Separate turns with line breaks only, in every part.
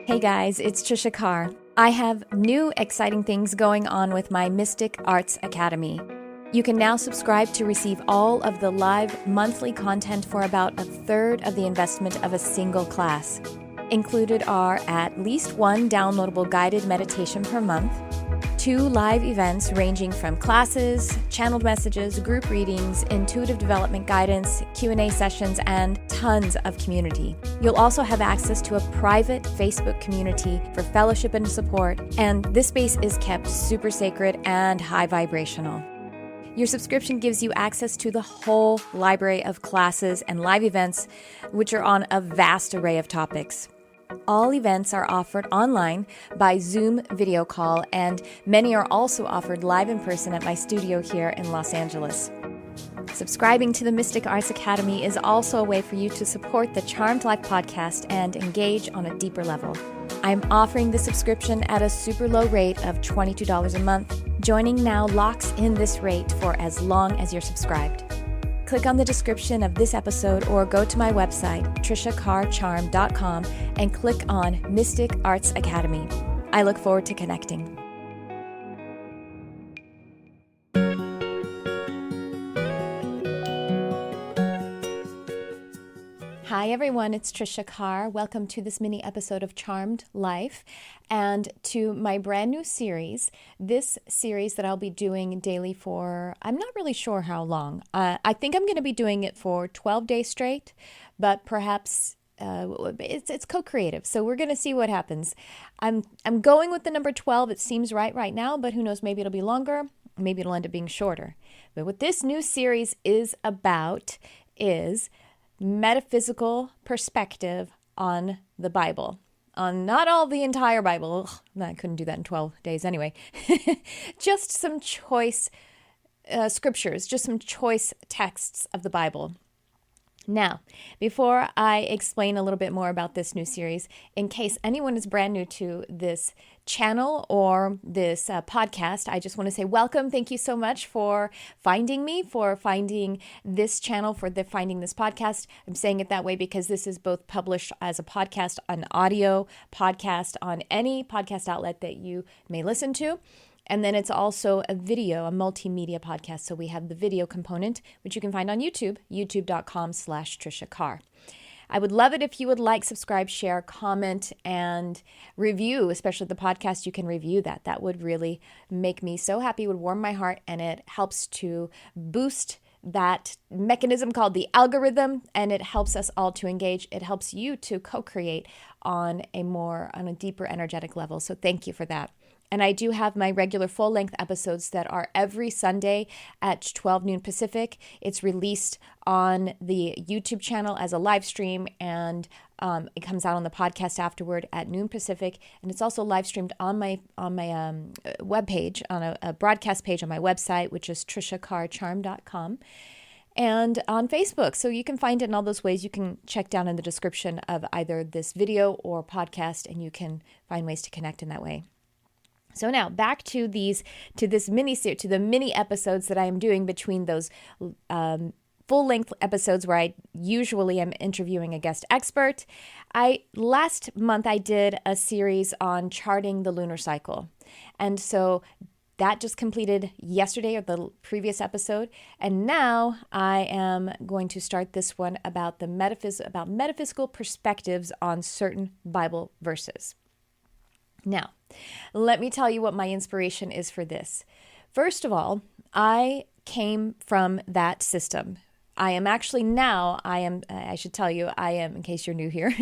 Hey guys, it's Tricia Carr. I have new exciting things going on with my Mystic Arts Academy. You can now subscribe to receive all of the live monthly content for about a third of the investment of a single class. Included are at least one downloadable guided meditation per month, 2 live events ranging from classes, channeled messages, group readings, intuitive development guidance, Q&A sessions, and tons of community. You'll also have access to a private Facebook community for fellowship and support, and this space is kept super sacred and high vibrational. Your subscription gives you access to the whole library of classes and live events, which are on a vast array of topics. All events are offered online by Zoom video call, and many are also offered live in person at my studio here in Los Angeles. Subscribing to the Mystic Arts Academy is also a way for you to support the Charmed Life podcast and engage on a deeper level. I'm offering the subscription at a super low rate of $22 a month. Joining now locks in this rate for as long as you're subscribed. Click on the description of this episode or go to my website, triciacarcharm.com, and click on Mystic Arts Academy. I look forward to connecting. Hi everyone, it's Tricia Carr. Welcome to this mini episode of Charmed Life and to my brand new series. This series that I'll be doing daily for, I'm not really sure how long. I think I'm going to be doing it for 12 days straight, but perhaps it's co-creative. So we're going to see what happens. I'm going with the number 12. It seems right now, but who knows, maybe it'll be longer. Maybe it'll end up being shorter. But what this new series is about is metaphysical perspective on the Bible, on not all the entire Bible. Ugh, I couldn't do that in 12 days anyway. Just some choice scriptures, just some choice texts of the Bible. Now, before I explain a little bit more about this new series, in case anyone is brand new to this channel or this podcast, I just want to say welcome. Thank you so much for finding me, for finding this channel, for finding this podcast. I'm saying it that way because this is both published as a podcast, an audio podcast on any podcast outlet that you may listen to. And then it's also a video, a multimedia podcast. So we have the video component, which you can find on YouTube, youtube.com/Tricia Carr. I would love it if you would like, subscribe, share, comment, and review, especially the podcast. You can review that. That would really make me so happy. It would warm my heart, and it helps to boost that mechanism called the algorithm, and it helps us all to engage. It helps you to co-create on a deeper energetic level. So thank you for that. And I do have my regular full-length episodes that are every Sunday at 12 noon Pacific. It's released on the YouTube channel as a live stream, and it comes out on the podcast afterward at noon Pacific. And it's also live streamed on my webpage, on a broadcast page on my website, which is triciacarcharm.com. And on Facebook. So you can find it in all those ways. You can check down in the description of either this video or podcast, and you can find ways to connect in that way. So now back to the mini episodes that I am doing between those full-length episodes where I usually am interviewing a guest expert. Last month I did a series on charting the lunar cycle. And so that just completed yesterday, or the previous episode. And now I am going to start this one about metaphysical perspectives on certain Bible verses. Now, let me tell you what my inspiration is for this. First of all, I came from that system. I should tell you, in case you're new here,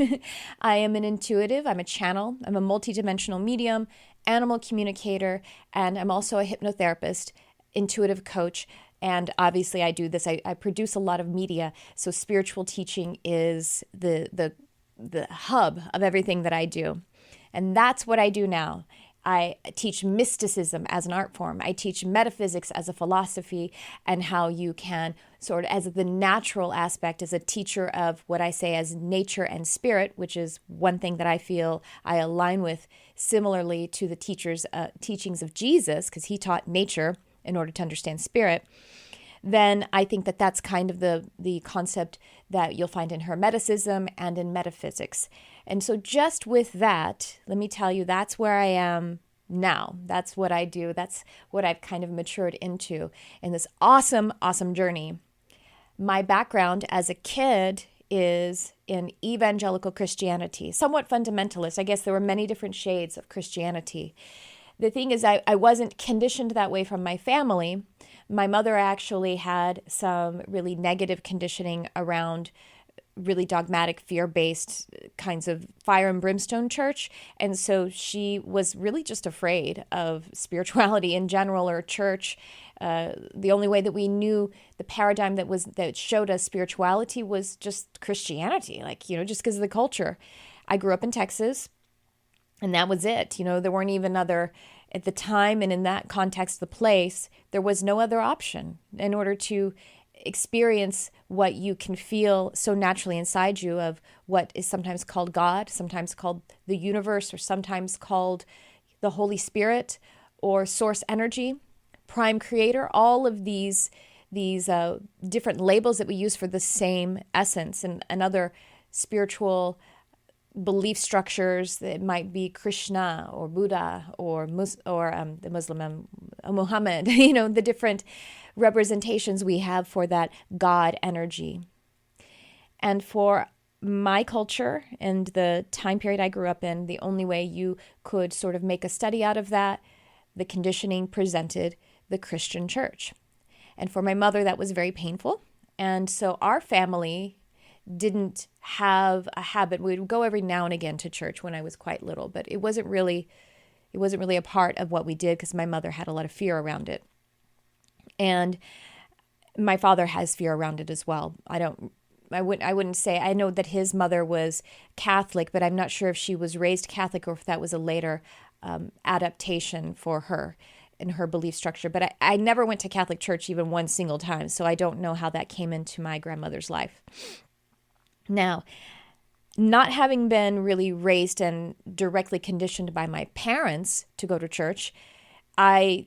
I am an intuitive, I'm a channel, I'm a multidimensional medium, animal communicator, and I'm also a hypnotherapist, intuitive coach. And obviously I do this, I produce a lot of media. So spiritual teaching is the hub of everything that I do. And that's what I do now. I teach mysticism as an art form. I teach metaphysics as a philosophy, and how you can sort of, as the natural aspect, as a teacher of what I say as nature and spirit, which is one thing that I feel I align with similarly to the teachings of Jesus, because he taught nature in order to understand spirit. then I think that that's kind of the concept that you'll find in Hermeticism and in metaphysics. And so just with that, let me tell you, that's where I am now. That's what I do. That's what I've kind of matured into in this awesome, awesome journey. My background as a kid is in evangelical Christianity, somewhat fundamentalist. I guess there were many different shades of Christianity. The thing is, I wasn't conditioned that way from my family. My mother actually had some really negative conditioning around really dogmatic, fear-based kinds of fire and brimstone church. And so she was really just afraid of spirituality in general or church. The only way that we knew the paradigm that showed us spirituality was just Christianity, just because of the culture. I grew up in Texas, and that was it. There weren't even at the time and in that context, the place, there was no other option in order to experience what you can feel so naturally inside you of what is sometimes called God, sometimes called the universe, or sometimes called the Holy Spirit or source energy, prime creator, all of these different labels that we use for the same essence and other spiritual belief structures that might be Krishna or Buddha or the Muslim Muhammad, the different representations we have for that God energy. And for my culture and the time period I grew up in, the only way you could sort of make a study out of that, the conditioning presented the Christian church. And for my mother, that was very painful. And so our family didn't have a habit. We would go every now and again to church when I was quite little, but it wasn't really a part of what we did because my mother had a lot of fear around it. And my father has fear around it as well. I wouldn't say, I know that his mother was Catholic, but I'm not sure if she was raised Catholic or if that was a later adaptation for her in her belief structure. But I never went to Catholic church even one single time, so I don't know how that came into my grandmother's life. Now, not having been really raised and directly conditioned by my parents to go to church, I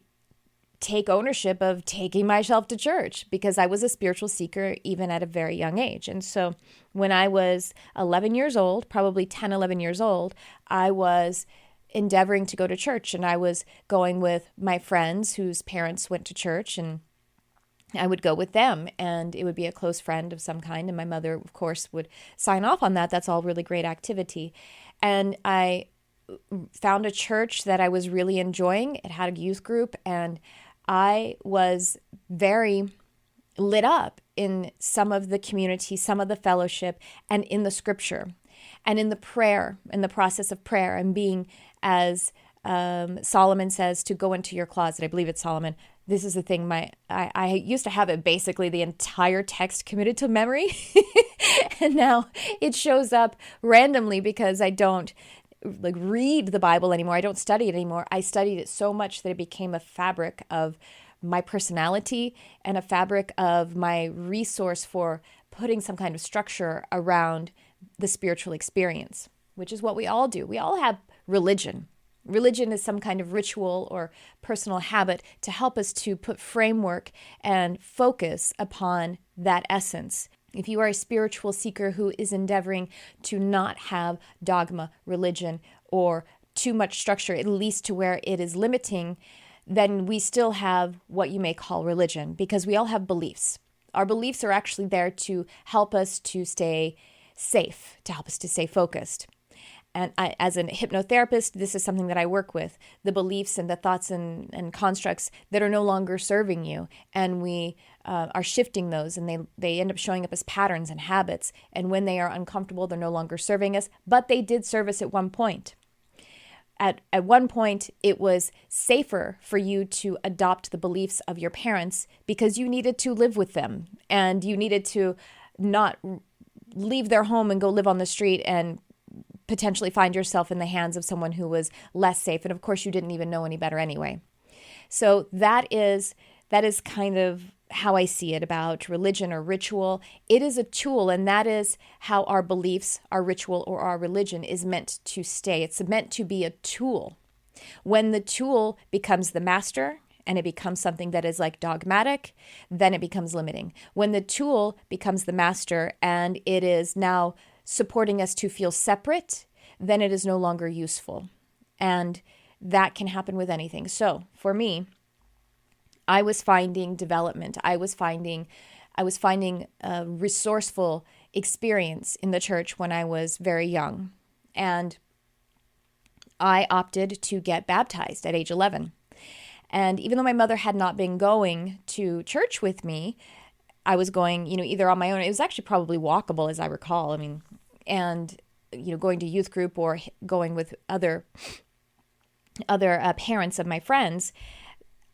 take ownership of taking myself to church because I was a spiritual seeker even at a very young age. And so when I was 11 years old, probably 10, 11 years old, I was endeavoring to go to church, and I was going with my friends whose parents went to church, and I would go with them, and it would be a close friend of some kind. And my mother, of course, would sign off on that. That's all really great activity. And I found a church that I was really enjoying. It had a youth group, and I was very lit up in some of the community, some of the fellowship, and in the scripture, and in the prayer, in the process of prayer, and being, as Solomon says, to go into your closet. I believe it's Solomon. This is the thing, I used to have it basically the entire text committed to memory, and now it shows up randomly because I don't read the Bible anymore. I don't study it anymore. I studied it so much that it became a fabric of my personality and a fabric of my resource for putting some kind of structure around the spiritual experience, which is what we all do. We all have religion. Religion is some kind of ritual or personal habit to help us to put framework and focus upon that essence. If you are a spiritual seeker who is endeavoring to not have dogma, religion, or too much structure, at least to where it is limiting, then we still have what you may call religion, because we all have beliefs. Our beliefs are actually there to help us to stay safe, to help us to stay focused. And as a hypnotherapist, this is something that I work with, the beliefs and the thoughts and constructs that are no longer serving you. And we are shifting those, and they end up showing up as patterns and habits. And when they are uncomfortable, they're no longer serving us, but they did serve us at one point. At one point, it was safer for you to adopt the beliefs of your parents because you needed to live with them, and you needed to not leave their home and go live on the street and potentially find yourself in the hands of someone who was less safe. And of course, you didn't even know any better anyway. So that is kind of how I see it about religion or ritual. It is a tool, and that is how our beliefs, our ritual, or our religion is meant to stay. It's meant to be a tool. When the tool becomes the master and it becomes something that is like dogmatic, then it becomes limiting. When the tool becomes the master and it is now supporting us to feel separate, then it is no longer useful. And that can happen with anything. So for me, I was finding development. I was finding a resourceful experience in the church when I was very young. And I opted to get baptized at age 11. And even though my mother had not been going to church with me, I was going, either on my own. It was actually probably walkable, as I recall. And going to youth group or going with other parents of my friends.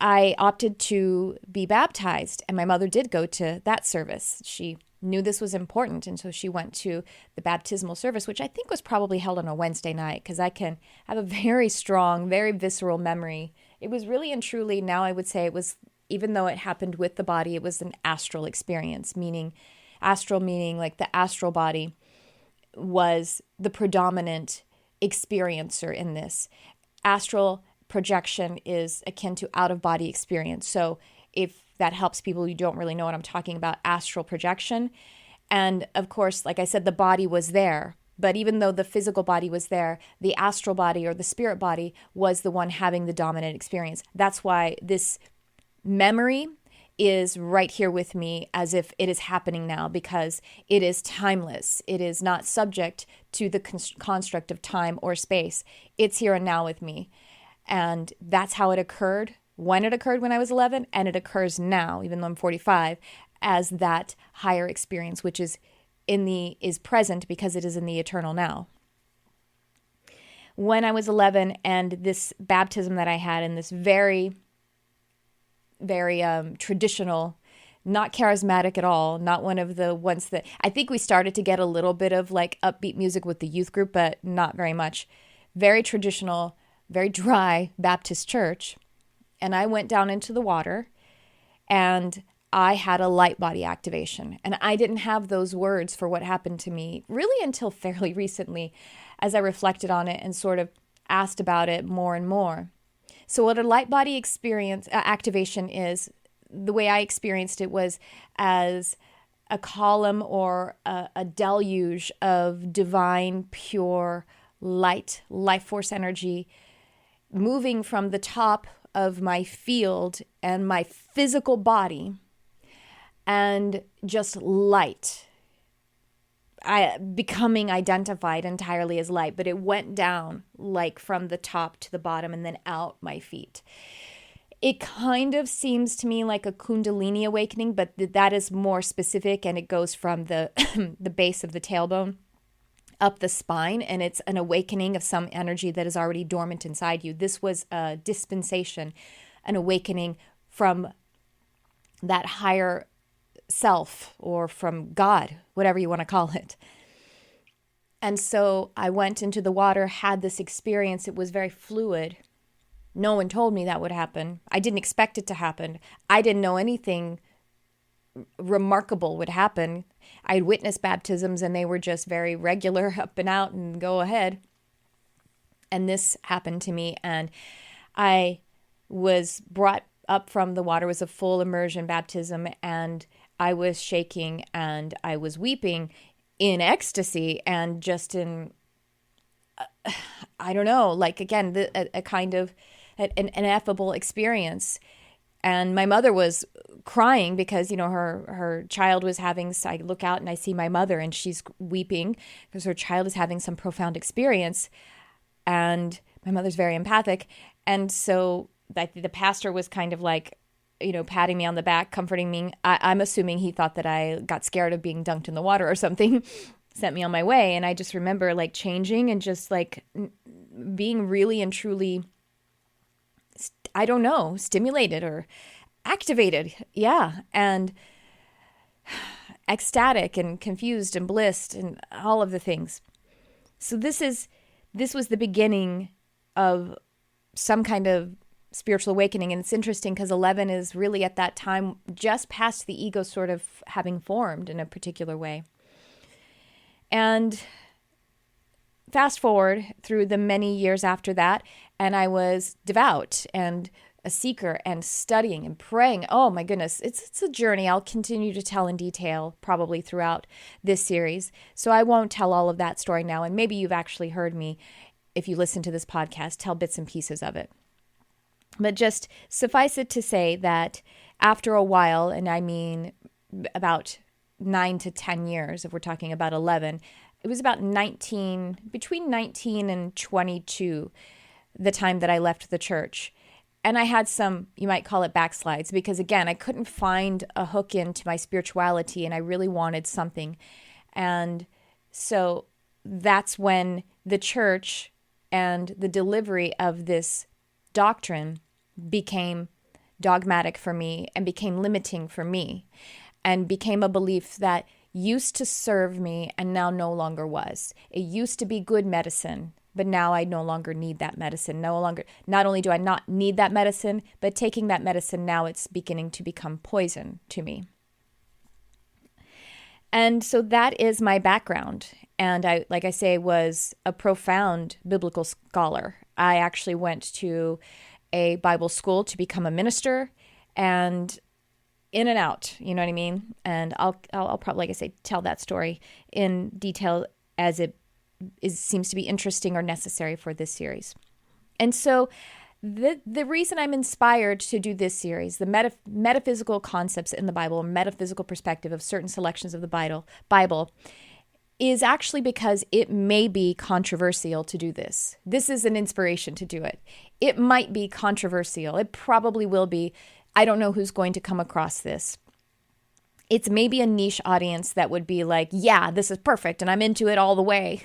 I opted to be baptized, and my mother did go to that service. She knew this was important, and so she went to the baptismal service, which I think was probably held on a Wednesday night, because I can have a very strong, very visceral memory. It was really and truly, now I would say it was, even though it happened with the body, it was an astral experience, meaning like the astral body was the predominant experiencer in this. Astral projection is akin to out-of-body experience. So if that helps people who don't really know what I'm talking about, astral projection. And of course, like I said, the body was there. But even though the physical body was there, the astral body or the spirit body was the one having the dominant experience. That's why this memory is right here with me as if it is happening now, because it is timeless. It is not subject to the construct of time or space. It's here and now with me. And that's how it occurred when I was 11, and it occurs now, even though I'm 45, as that higher experience, which is present because it is in the eternal now. When I was 11, and this baptism that I had in this very, very traditional, not charismatic at all, not one of the ones that, I think we started to get a little bit of like upbeat music with the youth group, but not very much. Very traditional, very dry Baptist church. And I went down into the water, and I had a light body activation. And I didn't have those words for what happened to me really until fairly recently, as I reflected on it and sort of asked about it more and more. So what a light body experience activation is, the way I experienced it was as a column or a deluge of divine, pure light, life force energy moving from the top of my field and my physical body, and just light. Becoming identified entirely as light, but it went down like from the top to the bottom and then out my feet. It kind of seems to me like a Kundalini awakening, but that is more specific, and it goes from the the base of the tailbone up the spine, and it's an awakening of some energy that is already dormant inside you. This was a dispensation, an awakening from that higher self, or from God, whatever you want to call it. And so I went into the water, had this experience. It was very fluid. No one told me that would happen. I didn't expect it to happen. I didn't know anything remarkable would happen. I'd witnessed baptisms, and they were just very regular, up and out and go ahead. And this happened to me, and I was brought up from the water. It was a full immersion baptism, and I was shaking and I was weeping in ecstasy and just in, I don't know, like again, a kind of an ineffable experience. And my mother was crying because, her child was having, so I look out and I see my mother, and she's weeping because her child is having some profound experience. And my mother's very empathic. And so the pastor was kind of like, patting me on the back, comforting me. I'm assuming he thought that I got scared of being dunked in the water or something, sent me on my way. And I just remember like changing and just like being really and truly, I don't know, stimulated or activated. Yeah. And ecstatic and confused and blissed and all of the things. So this was the beginning of some kind of spiritual awakening. And it's interesting because 11 is really at that time just past the ego sort of having formed in a particular way. And fast forward through the many years after that, and I was devout, and a seeker and studying and praying. Oh my goodness, it's a journey I'll continue to tell in detail probably throughout this series. So I won't tell all of that story now. And maybe you've actually heard me, if you listen to this podcast, tell bits and pieces of it. But just suffice it to say that after a while, and I mean about 9 to 10 years, if we're talking about 11, it was about between 19 and 22, the time that I left the church. And I had some, you might call it backslides, because again, I couldn't find a hook into my spirituality and I really wanted something. And so that's when the church and the delivery of this doctrine became dogmatic for me and became limiting for me and became a belief that used to serve me and now no longer was. It used to be good medicine, but now I no longer need that medicine. Not only do I not need that medicine, but taking that medicine now, it's beginning to become poison to me. And so that is my background. And I, like I say, was a profound biblical scholar. I actually went to a Bible school to become a minister, and in and out, you know what I mean? And I'll probably, like I say, tell that story in detail as it seems to be interesting or necessary for this series. And so the reason I'm inspired to do this series, the metaphysical concepts in the Bible, metaphysical perspective of certain selections of the Bible, is actually because it may be controversial to do this. This is an inspiration to do it. It might be controversial. It probably will be. I don't know who's going to come across this. It's maybe a niche audience that would be like, yeah, this is perfect and I'm into it all the way.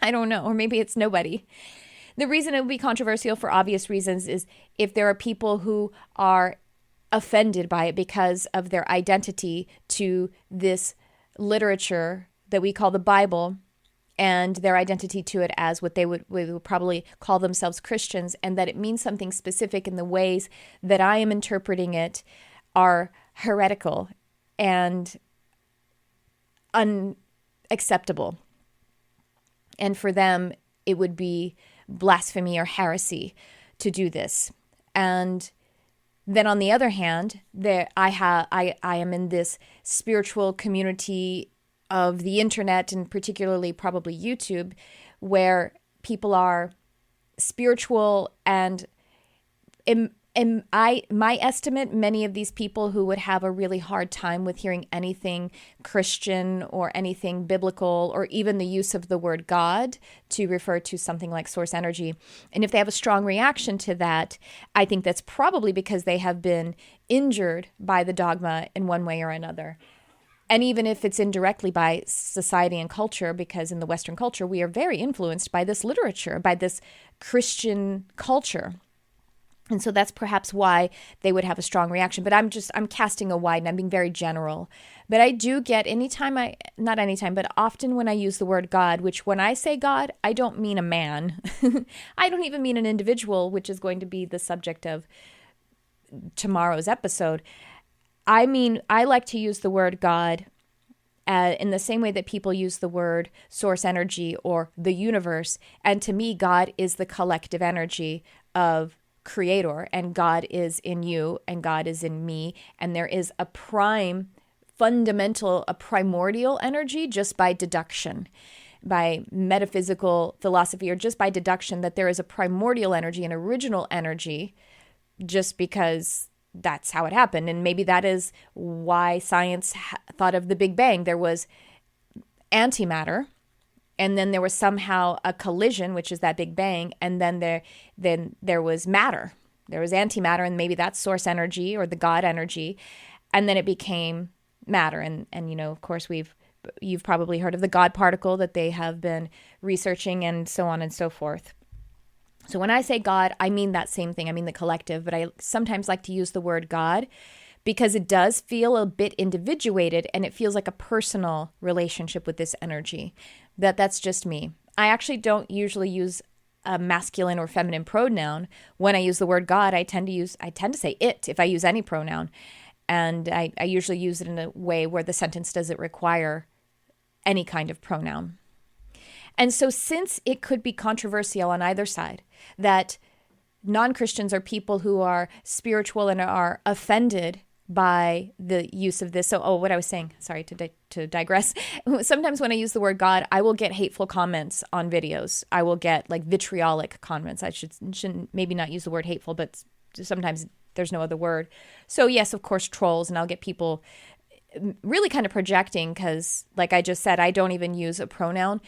I don't know. Or maybe it's nobody. The reason it would be controversial for obvious reasons is if there are people who are offended by it because of their identity to this literature that we call the Bible, and their identity to it as what we would probably call themselves Christians, and that it means something specific in the ways that I am interpreting it are heretical and unacceptable. And for them, it would be blasphemy or heresy to do this. And then on the other hand, I am in this spiritual community of the internet, and particularly probably YouTube, where people are spiritual, and in my estimate, many of these people who would have a really hard time with hearing anything Christian or anything biblical, or even the use of the word God to refer to something like source energy. And if they have a strong reaction to that, I think that's probably because they have been injured by the dogma in one way or another. And even if it's indirectly by society and culture, because in the Western culture, we are very influenced by this literature, by this Christian culture. And so that's perhaps why they would have a strong reaction. But I'm casting a wide, and I'm being very general. But I do get not anytime, but often when I use the word God, which when I say God, I don't mean a man. I don't even mean an individual, which is going to be the subject of tomorrow's episode. I mean, I like to use the word God in the same way that people use the word source energy or the universe. And to me, God is the collective energy of Creator, and God is in you, and God is in me. And there is a primordial energy just by deduction, by metaphysical philosophy, or just by deduction, that there is a primordial energy, an original energy, just because that's how it happened. And maybe that is why science thought of the Big Bang. There was antimatter, and then there was somehow a collision, which is that Big Bang, and then there was matter. There was antimatter, and maybe that's source energy or the God energy, and then it became matter. And you know, of course, you've probably heard of the God particle that they have been researching, and so on and so forth. So when I say God, I mean that same thing. I mean the collective, but I sometimes like to use the word God because it does feel a bit individuated, and it feels like a personal relationship with this energy. That's just me. I actually don't usually use a masculine or feminine pronoun. When I use the word God, I tend to say it if I use any pronoun. And I usually use it in a way where the sentence doesn't require any kind of pronoun. And so since it could be controversial on either side, that non-Christians are people who are spiritual and are offended by the use of this. So, what I was saying, sorry to digress. Sometimes when I use the word God, I will get hateful comments on videos. I will get like vitriolic comments. I shouldn't maybe not use the word hateful, but sometimes there's no other word. So yes, of course, trolls, and I'll get people really kind of projecting because, like I just said, I don't even use a pronoun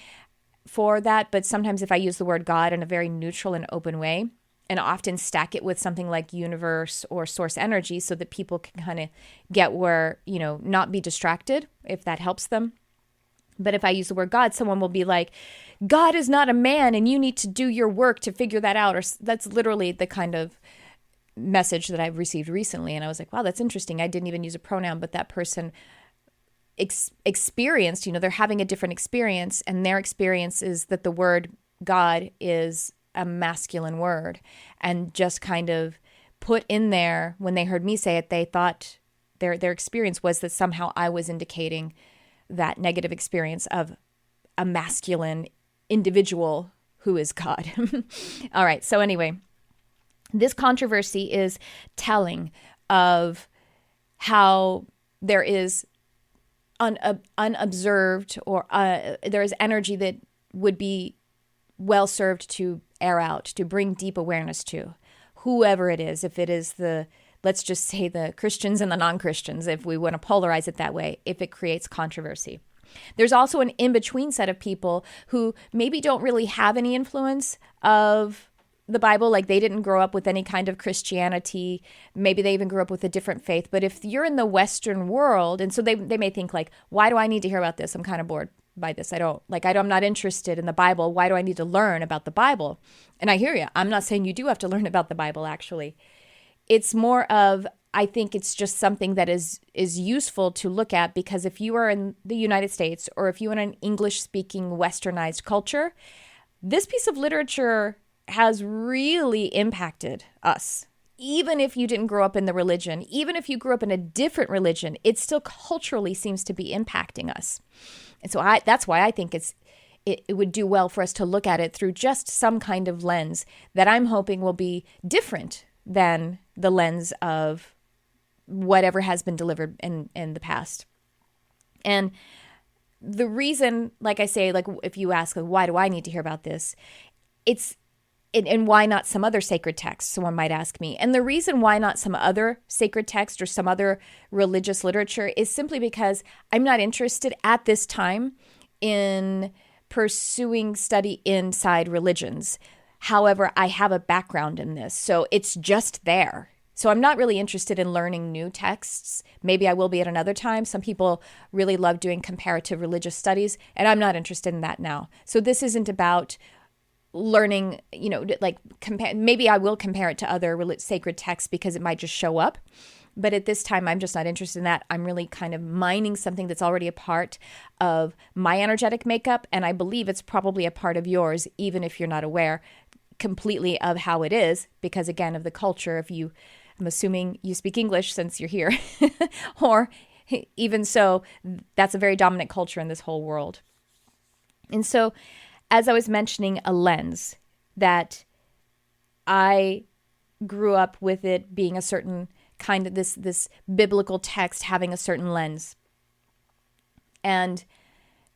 for that. But sometimes if I use the word God in a very neutral and open way, and often stack it with something like universe or source energy so that people can kind of get where, not be distracted if that helps them. But if I use the word God, someone will be like, God is not a man and you need to do your work to figure that out. Or that's literally the kind of message that I've received recently. And I was like, wow, that's interesting. I didn't even use a pronoun, but that person experienced, they're having a different experience, and their experience is that the word God is a masculine word, and just kind of put in there when they heard me say it, they thought their experience was that somehow I was indicating that negative experience of a masculine individual who is God. All right. So anyway, this controversy is telling of how there is unobserved or there is energy that would be well served to air out, to bring deep awareness to whoever it is. If it is let's just say the Christians and the non-Christians, if we want to polarize it that way, if it creates controversy. There's also an in-between set of people who maybe don't really have any influence of the Bible, like they didn't grow up with any kind of Christianity. Maybe they even grew up with a different faith. But if you're in the Western world, and so they may think like, why do I need to hear about this? I'm kind of bored by this. I'm not interested in the Bible. Why do I need to learn about the Bible? And I hear you. I'm not saying you do have to learn about the Bible, actually. It's more of, I think it's just something that is useful to look at, because if you are in the United States or if you're in an English-speaking westernized culture, this piece of literature has really impacted us. Even if you didn't grow up in the religion, even if you grew up in a different religion, it still culturally seems to be impacting us. And so that's why I think it would do well for us to look at it through just some kind of lens that I'm hoping will be different than the lens of whatever has been delivered in the past. And the reason, like I say, like if you ask, like, why do I need to hear about this? And why not some other sacred text, someone might ask me. And the reason why not some other sacred text or some other religious literature is simply because I'm not interested at this time in pursuing study inside religions. However, I have a background in this, so it's just there. So I'm not really interested in learning new texts. Maybe I will be at another time. Some people really love doing comparative religious studies, and I'm not interested in that now. So this isn't about learning, maybe I will compare it to other sacred texts because it might just show up. But at this time, I'm just not interested in that. I'm really kind of mining something that's already a part of my energetic makeup. And I believe it's probably a part of yours, even if you're not aware completely of how it is, because again, of the culture, I'm assuming you speak English since you're here, or even so, that's a very dominant culture in this whole world. And so, as I was mentioning, a lens that I grew up with, it being a certain kind of this biblical text having a certain lens. And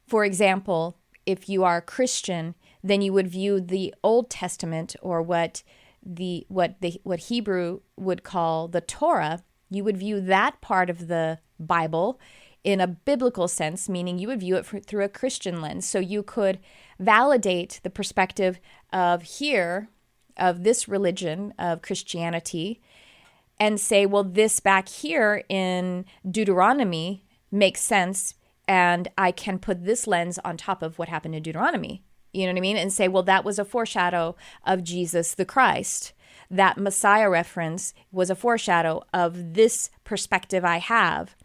for example, if you are a Christian, then you would view the Old Testament, or what Hebrew would call the Torah, you would view that part of the Bible in a biblical sense, meaning you would view it through a Christian lens. So you could validate the perspective of this religion of Christianity and say, well, this back here in Deuteronomy makes sense, and I can put this lens on top of what happened in Deuteronomy. You know what I mean? And say, well, that was a foreshadow of Jesus the Christ. That Messiah reference was a foreshadow of this perspective I have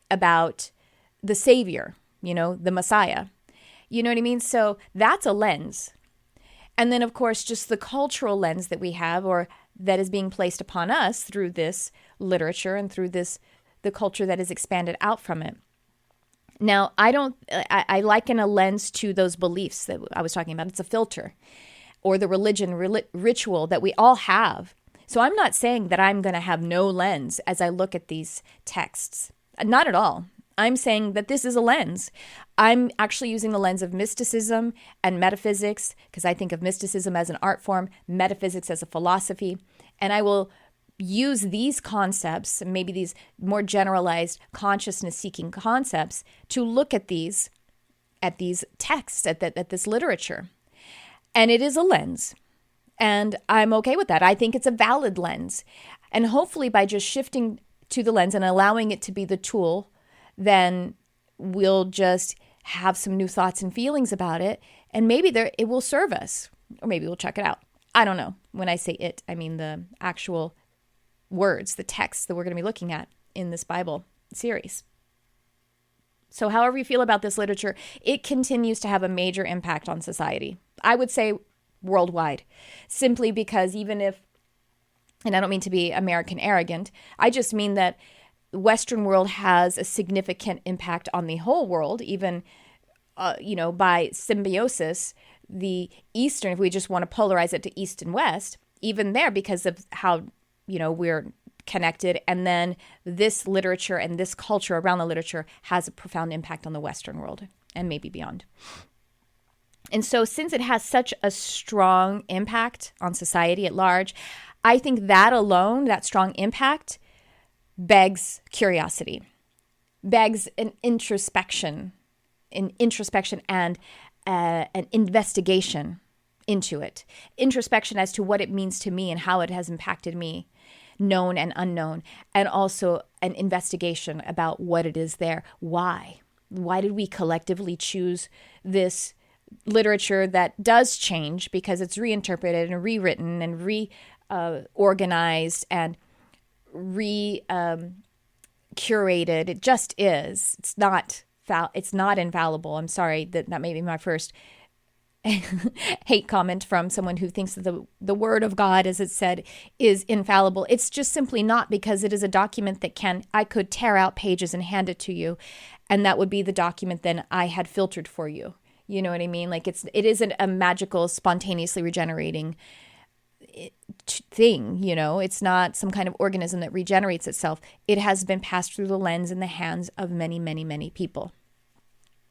about the Savior, the Messiah. You know what I mean? So that's a lens. And then, of course, just the cultural lens that we have, or that is being placed upon us through this literature and through the culture that is expanded out from it. Now, I liken a lens to those beliefs that I was talking about. It's a filter. or the religion ritual that we all have. So I'm not saying that I'm going to have no lens as I look at these texts. Not at all. I'm saying that this is a lens. I'm actually using the lens of mysticism and metaphysics, because I think of mysticism as an art form, metaphysics as a philosophy, and I will use these concepts, maybe these more generalized consciousness-seeking concepts, to look at these texts, at this literature. And it is a lens. And I'm okay with that. I think it's a valid lens. And hopefully by just shifting to the lens and allowing it to be the tool, then we'll just have some new thoughts and feelings about it. And maybe it will serve us. Or maybe we'll check it out. I don't know. When I say it, I mean the actual words, the texts that we're going to be looking at in this Bible series. So however you feel about this literature, it continues to have a major impact on society. I would say worldwide, simply because even if, and I don't mean to be American arrogant, I just mean that the Western world has a significant impact on the whole world, even, by symbiosis, the Eastern, if we just want to polarize it to East and West, even there because of how, we're connected. And then this literature and this culture around the literature has a profound impact on the Western world and maybe beyond. And so since it has such a strong impact on society at large, I think that alone, that strong impact, begs curiosity, begs an introspection and an investigation into it. Introspection as to what it means to me and how it has impacted me, known and unknown, and also an investigation about what it is there. Why? Why did we collectively choose this literature that does change because it's reinterpreted and rewritten and reorganized and curated? It just is. It's not infallible. I'm sorry that may be my first hate comment from someone who thinks that the word of God, as it said, is infallible. It's just simply not, because it is a document that I could tear out pages and hand it to you, and that would be the document then I had filtered for you. You know what I mean? Like it isn't a magical, spontaneously regenerating thing, It's not some kind of organism that regenerates itself. It has been passed through the lens in the hands of many, many, many people.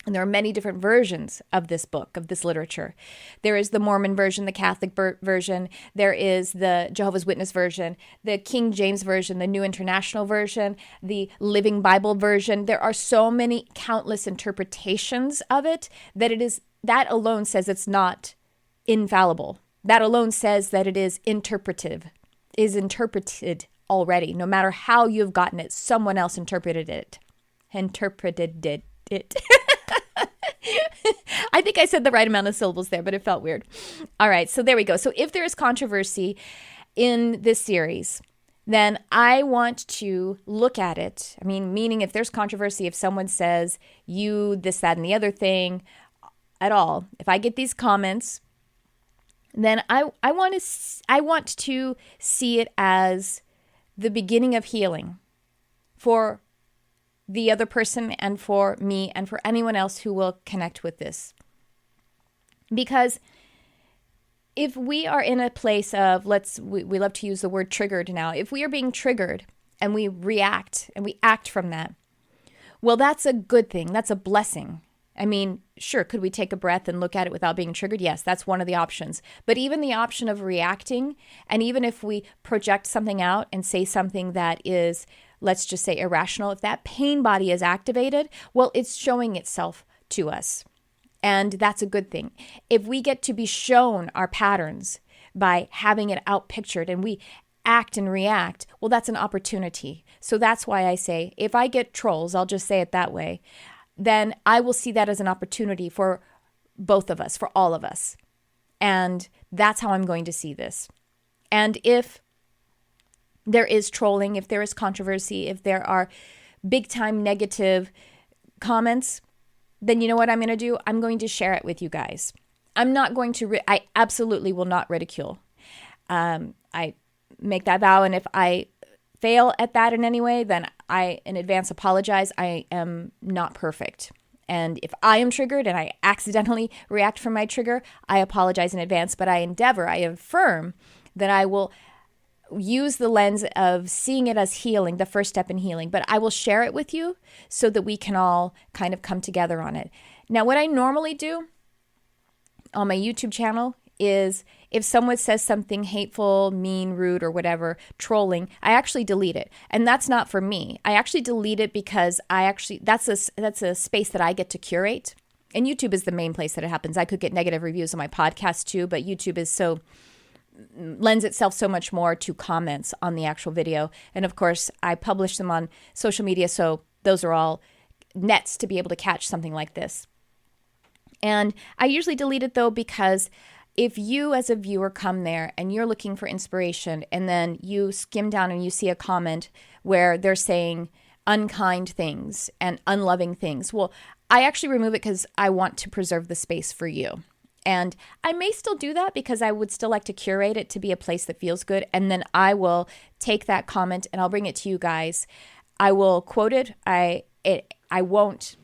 And there are many different versions of this book, of this literature. There is the Mormon version, the Catholic version. There is the Jehovah's Witness version, the King James version, the New International version, the Living Bible version. There are so many countless interpretations of it that alone says it's not infallible. That alone says that it is interpreted already. No matter how you've gotten it, someone else interpreted it. I think I said the right amount of syllables there, but it felt weird. All right, so there we go. So if there is controversy in this series, then I want to look at it. I mean, meaning if there's controversy, if someone says you, this, that, and the other thing at all, if I get these comments, then I want to see it as the beginning of healing for the other person and for me and for anyone else who will connect with this. Because if we are in a place of, we love to use the word triggered now. If we are being triggered and we react and we act from that, well, that's a good thing. That's a blessing. I mean, sure, could we take a breath and look at it without being triggered? Yes, that's one of the options. But even the option of reacting, and even if we project something out and say something that is, let's just say, irrational, if that pain body is activated, well, it's showing itself to us. And that's a good thing. If we get to be shown our patterns by having it outpictured and we act and react, well, that's an opportunity. So that's why I say, if I get trolls, I'll just say it that way, then I will see that as an opportunity for both of us, for all of us. And that's how I'm going to see this. And if there is trolling, if there is controversy, if there are big time negative comments, then you know what I'm going to do? I'm going to share it with you guys. I'm not going to, I absolutely will not ridicule. I make that vow. And if I fail at that in any way, then I in advance apologize. I am not perfect. And if I am triggered and I accidentally react from my trigger, I apologize in advance, but I affirm that I will use the lens of seeing it as healing, the first step in healing, but I will share it with you so that we can all kind of come together on it. Now, what I normally do on my YouTube channel is if someone says something hateful, mean, rude, or whatever, trolling, I actually delete it. And that's not for me. I actually delete it because that's a space that I get to curate. And YouTube is the main place that it happens. I could get negative reviews on my podcast too, but YouTube lends itself so much more to comments on the actual video. And of course, I publish them on social media, so those are all nets to be able to catch something like this. And I usually delete it though, because if you as a viewer come there and you're looking for inspiration and then you skim down and you see a comment where they're saying unkind things and unloving things, well, I actually remove it because I want to preserve the space for you. And I may still do that because I would still like to curate it to be a place that feels good. And then I will take that comment and I'll bring it to you guys. I will quote it. I won't,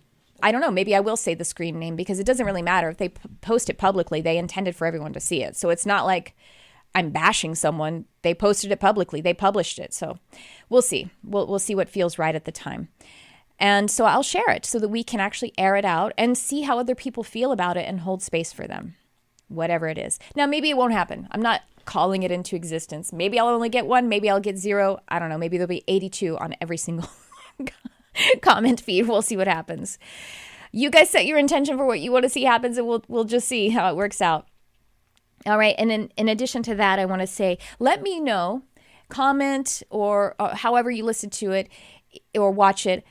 I don't know, maybe I will say the screen name because it doesn't really matter. If they post it publicly, they intended for everyone to see it. So it's not like I'm bashing someone. They posted it publicly. They published it. So we'll see. We'll see what feels right at the time. And so I'll share it so that we can actually air it out and see how other people feel about it and hold space for them, whatever it is. Now, maybe it won't happen. I'm not calling it into existence. Maybe I'll only get one. Maybe I'll get 0. I don't know. Maybe there'll be 82 on every single comment feed. We'll see what happens. You guys set your intention for what you want to see happens, and we'll just see how it works out. All right. And in addition to that, I want to say, let me know, comment or however you listen to it or watch it.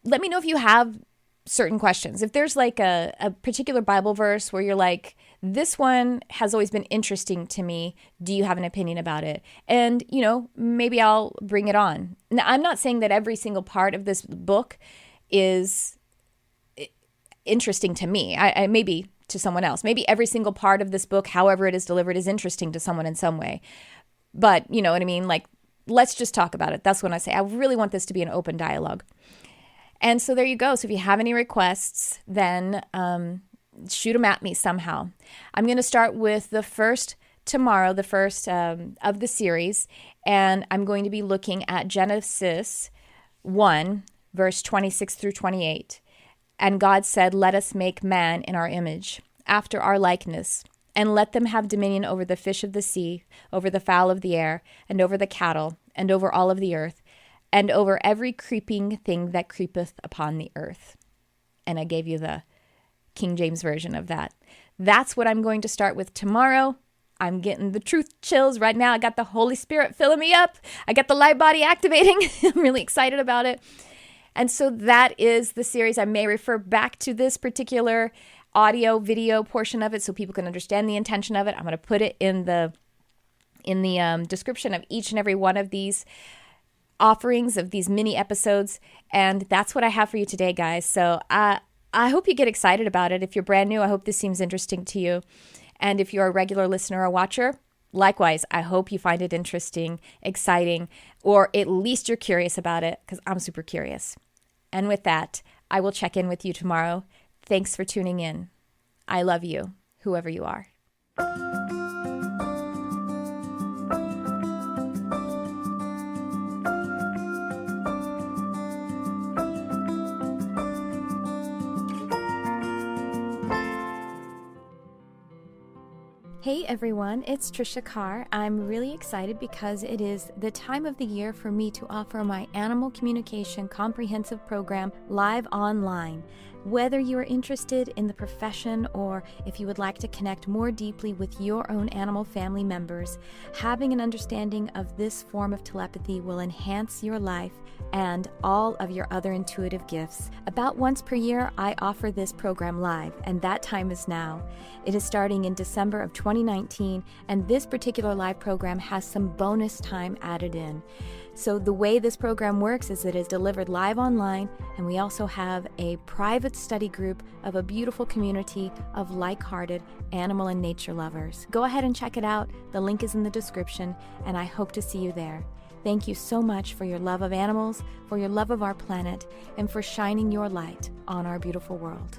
Let me know if you have certain questions. If there's like a particular Bible verse where you're like, this one has always been interesting to me. Do you have an opinion about it? And, maybe I'll bring it on. Now, I'm not saying that every single part of this book is interesting to me. I maybe to someone else. Maybe every single part of this book, however it is delivered, is interesting to someone in some way. But you know what I mean? Like, let's just talk about it. That's when I say I really want this to be an open dialogue. And so there you go. So if you have any requests, then shoot them at me somehow. I'm going to start with the first tomorrow, the first of the series. And I'm going to be looking at Genesis 1, verse 26 through 28. And God said, "Let us make man in our image, after our likeness, and let them have dominion over the fish of the sea, over the fowl of the air, and over the cattle, and over all of the earth, and over every creeping thing that creepeth upon the earth." And I gave you the King James version of that. That's what I'm going to start with tomorrow. I'm getting the truth chills right now. I got the Holy Spirit filling me up. I got the light body activating. I'm really excited about it. And so that is the series. I may refer back to this particular audio video portion of it so people can understand the intention of it. I'm going to put it in the description of each and every one of these offerings, of these mini episodes. And that's what I have for you today, guys. So I hope you get excited about it. If you're brand new, I hope this seems interesting to you. And if you're a regular listener or watcher, likewise, I hope you find it interesting, exciting, or at least you're curious about it, because I'm super curious. And with that, I will check in with you tomorrow. Thanks for tuning in. I love you, whoever you are. Hey everyone, it's Tricia Carr. I'm really excited because it is the time of the year for me to offer my Animal Communication Comprehensive Program live online. Whether you are interested in the profession or if you would like to connect more deeply with your own animal family members, having an understanding of this form of telepathy will enhance your life and all of your other intuitive gifts. About once per year, I offer this program live, and that time is now. It is starting in December of 2019, and this particular live program has some bonus time added in. So the way this program works is it is delivered live online, and we also have a private study group of a beautiful community of like-hearted animal and nature lovers. Go ahead and check it out. The link is in the description, and I hope to see you there. Thank you so much for your love of animals, for your love of our planet, and for shining your light on our beautiful world.